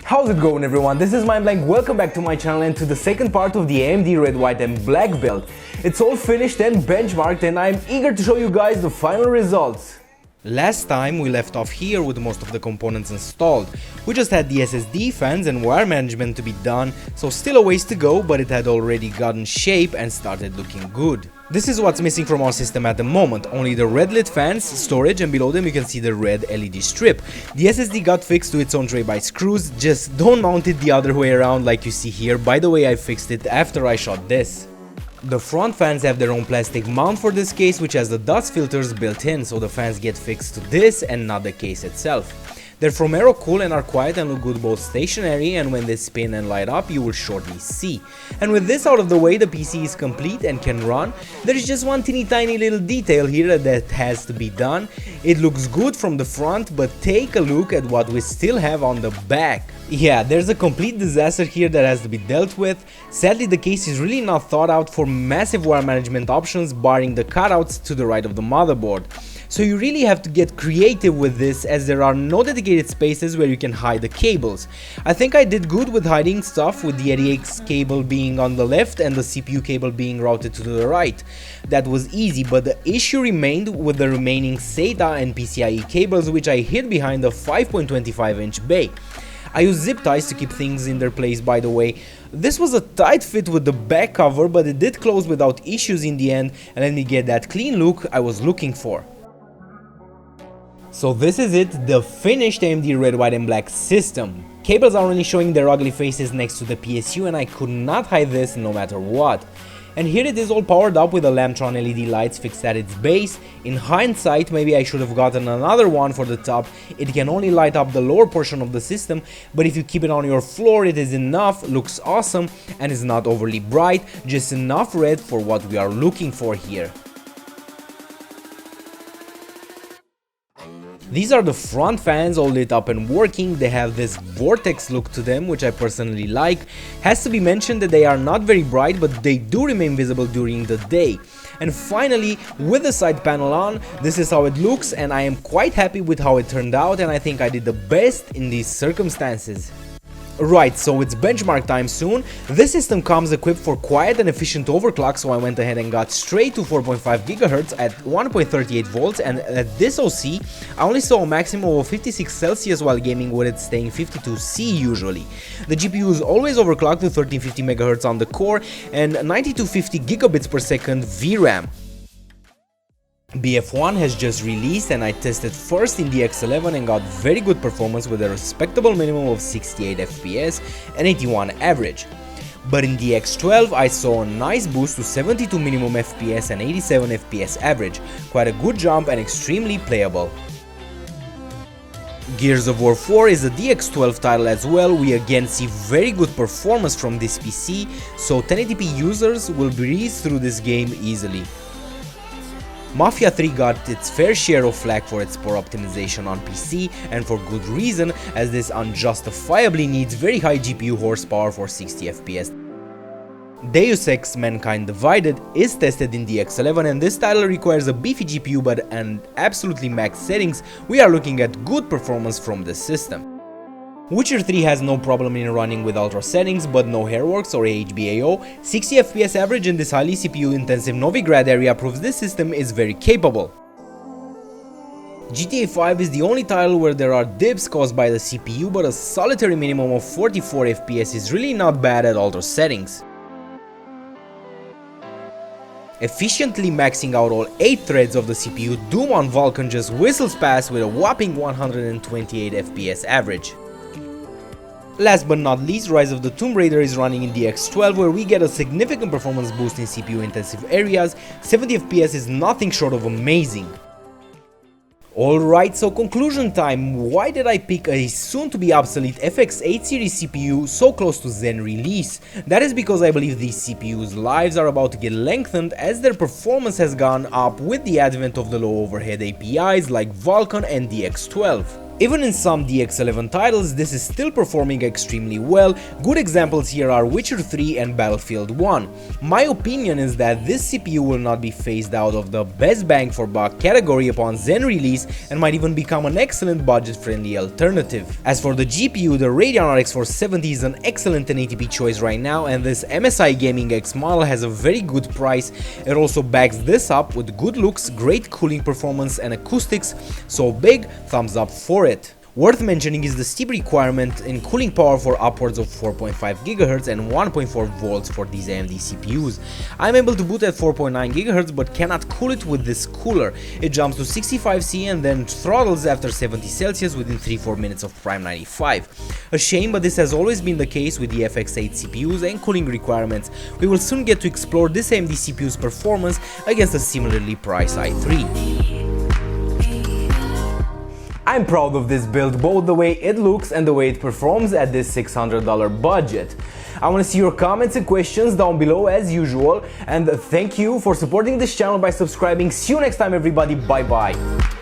How's it going, everyone? This is MindBlank. Welcome back to my channel and to the second part of the AMD red, white and black build. It's all finished and benchmarked and I'm eager to show you guys the final results. Last time we left off here with most of the components installed. We just had the SSD fans and wire management to be done, so still a ways to go, but it had already gotten shape and started looking good. This is what's missing from our system at the moment, only the red lit fans, storage, and below them you can see the red LED strip. The SSD got fixed to its own tray by screws, just don't mount it the other way around like you see here. By the way, I fixed it after I shot this. The front fans have their own plastic mount for this case, which has the dust filters built in, so the fans get fixed to this and not the case itself. They're from Aerocool and are quiet and look good both stationary, and when they spin and light up you will shortly see. And with this out of the way, the PC is complete and can run. There is just one teeny tiny little detail here that has to be done. It looks good from the front, but take a look at what we still have on the back. Yeah, there's a complete disaster here that has to be dealt with. Sadly, the case is really not thought out for massive wire management options, barring the cutouts to the right of the motherboard. So you really have to get creative with this, as there are no dedicated spaces where you can hide the cables. I think I did good with hiding stuff, with the ADX cable being on the left and the CPU cable being routed to the right. That was easy, but the issue remained with the remaining SATA and PCIe cables, which I hid behind a 5.25-inch bay. I used zip ties to keep things in their place, by the way. This was a tight fit with the back cover, but it did close without issues in the end and let me get that clean look I was looking for. So this is it, the finished AMD red, white and black system. Cables are only showing their ugly faces next to the PSU and I could not hide this no matter what. And here it is all powered up with the Lamptron LED lights fixed at its base. In hindsight, maybe I should have gotten another one for the top. It can only light up the lower portion of the system, but if you keep it on your floor it is enough, looks awesome and is not overly bright, just enough red for what we are looking for here. These are the front fans, all lit up and working. They have this vortex look to them, which I personally like. Has to be mentioned that they are not very bright, but they do remain visible during the day. And finally, with the side panel on, this is how it looks, and I am quite happy with how it turned out, and I think I did the best in these circumstances. Right, so it's benchmark time soon. This system comes equipped for quiet and efficient overclock, so I went ahead and got straight to 4.5 GHz at 1.38 volts, and at this OC I only saw a maximum of 56 Celsius while gaming, with it staying 52C usually. The GPU is always overclocked to 1350 MHz on the core and 9250 gigabits per second VRAM. BF1 has just released and I tested first in the X11 and got very good performance with a respectable minimum of 68 FPS and 81 average. But in the X12 I saw a nice boost to 72 minimum FPS and 87 FPS average, quite a good jump and extremely playable. Gears of War 4 is a DX12 title as well. We again see very good performance from this PC, so 1080p users will breeze through this game easily. Mafia 3 got its fair share of flack for its poor optimization on PC, and for good reason, as this unjustifiably needs very high GPU horsepower for 60 FPS. Deus Ex Mankind Divided is tested in the X11 and this title requires a beefy GPU, but at absolutely max settings we are looking at good performance from this system. Witcher 3 has no problem in running with ultra settings, but no hairworks or AHBAO. 60 FPS average in this highly CPU intensive Novigrad area proves this system is very capable. GTA 5 is the only title where there are dips caused by the CPU, but a solitary minimum of 44 FPS is really not bad at ultra settings. Efficiently maxing out all 8 threads of the CPU, Doom on Vulkan just whistles past with a whopping 128 FPS average. Last but not least, Rise of the Tomb Raider is running in the X12, where we get a significant performance boost in CPU intensive areas. 70 FPS is nothing short of amazing. Alright, so conclusion time. Why did I pick a soon to be obsolete FX-8 series CPU so close to Zen release? That is because I believe these CPUs' lives are about to get lengthened, as their performance has gone up with the advent of the low overhead APIs like Vulkan and the X12. Even in some DX11 titles, this is still performing extremely well. Good examples here are Witcher 3 and Battlefield 1. My opinion is that this CPU will not be phased out of the best bang for buck category upon Zen release and might even become an excellent budget-friendly alternative. As for the GPU, the Radeon RX 470 is an excellent 1080p choice right now, and this MSI Gaming X model has a very good price. It also backs this up with good looks, great cooling performance and acoustics, so big thumbs up for it. Worth mentioning is the steep requirement in cooling power for upwards of 4.5 GHz and 1.4 volts for these AMD CPUs. I'm able to boot at 4.9 GHz but cannot cool it with this cooler. It jumps to 65C and then throttles after 70 Celsius within 3-4 minutes of prime 95. A shame, but this has always been the case with the FX-8 CPUs and cooling requirements. We will soon get to explore this AMD CPU's performance against a similarly priced i3. I'm proud of this build, both the way it looks and the way it performs at this $600 budget. I want to see your comments and questions down below as usual, and thank you for supporting this channel by subscribing. See you next time everybody, bye bye.